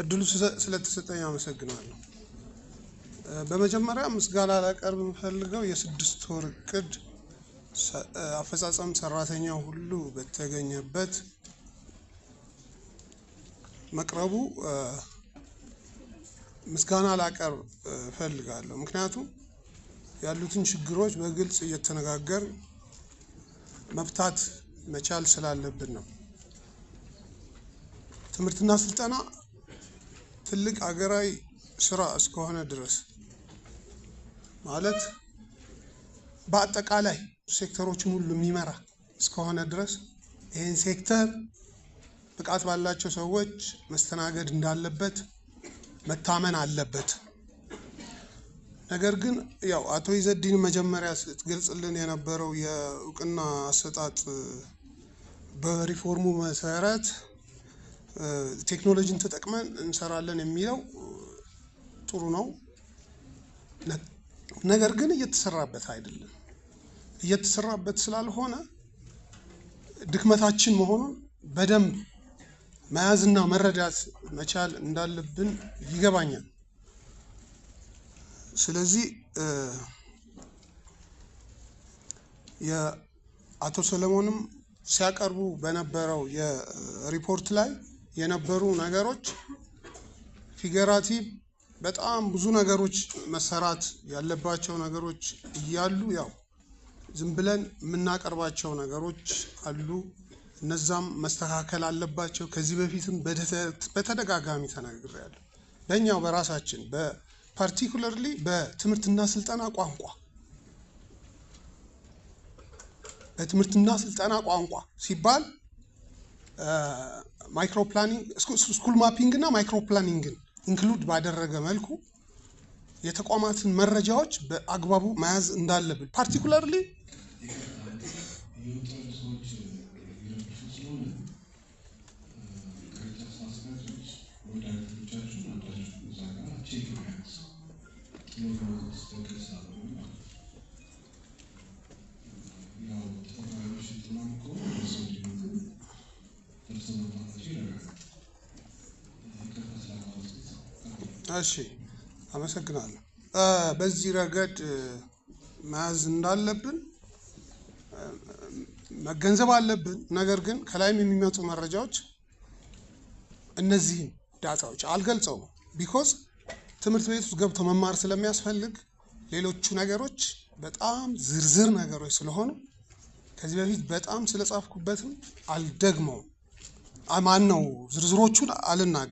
እድሉ ስለተሰጠኝ አመሰግናለሁ። በመጀመሪያ ምስጋና ላቀርብ የምፈልገው የስድስት ወር እቅድ አፈጻጸም ሰራተኛው ሁሉ በተገኘበት መቅረቡ ምስጋና ላቀርብ እፈልጋለሁ። ምክንያቱም ያሉትን ችግሮች በግልጽ እየተነጋገር መፍታት መቻል ስላለብን ነው። ትምህርትና ስልጠና ትልቅ ሀገራዊ ስራ እስከሆነ ድረስ ማለት በአጠቃላይ ሴክተሮችን ሁሉ የሚመራ እስከሆነ ድረስ ይህን ሴክተር ብቃት ባላቸው ሰዎች መስተናገድ እንዳለበት መታመን አለበት። ነገር ግን ያው አቶ ይዘዲን መጀመሪያ ስትገልጽልን የነበረው የእውቅና አሰጣጥ በሪፎርሙ መሰረት ቴክኖሎጂን ተጠቅመን እንሰራለን የሚለው ጥሩ ነው። ነገር ግን እየተሰራበት አይደለም። እየተሰራበት ስላልሆነ ድክመታችን መሆኑን በደንብ መያዝና መረዳት መቻል እንዳለብን ይገባኛል። ስለዚህ የአቶ ሰለሞንም ሲያቀርቡ በነበረው የሪፖርት ላይ የነበሩ ነገሮች ፊገራቲቭ በጣም ብዙ ነገሮች መሰራት ያለባቸው ነገሮች እያሉ ያው ዝም ብለን የምናቀርባቸው ነገሮች አሉ። እነዛም መስተካከል አለባቸው። ከዚህ በፊትም በተደጋጋሚ ተናግሬያለሁ። በእኛው በራሳችን በፓርቲኩላርሊ በትምህርትና ስልጠና ቋንቋ ሲባል ማይክሮ ፕላኒንግ ስኩል ማፒንግ እና ማይክሮ ፕላኒንግን ኢንክሉድ ባደረገ መልኩ የተቋማትን መረጃዎች በአግባቡ መያዝ እንዳለብን ፓርቲኩላርሊ እሺ አመሰግናለሁ። በዚህ ረገድ መያዝ እንዳለብን መገንዘብ አለብን። ነገር ግን ከላይም የሚመጡ መረጃዎች እነዚህን ዳታዎች አልገልጸውም። ቢኮዝ ትምህርት ቤት ውስጥ ገብቶ መማር ስለሚያስፈልግ ሌሎቹ ነገሮች በጣም ዝርዝር ነገሮች ስለሆኑ ከዚህ በፊት በጣም ስለጻፍኩበትም አልደግመውም። ዝርዝሮቹን አልናገርም።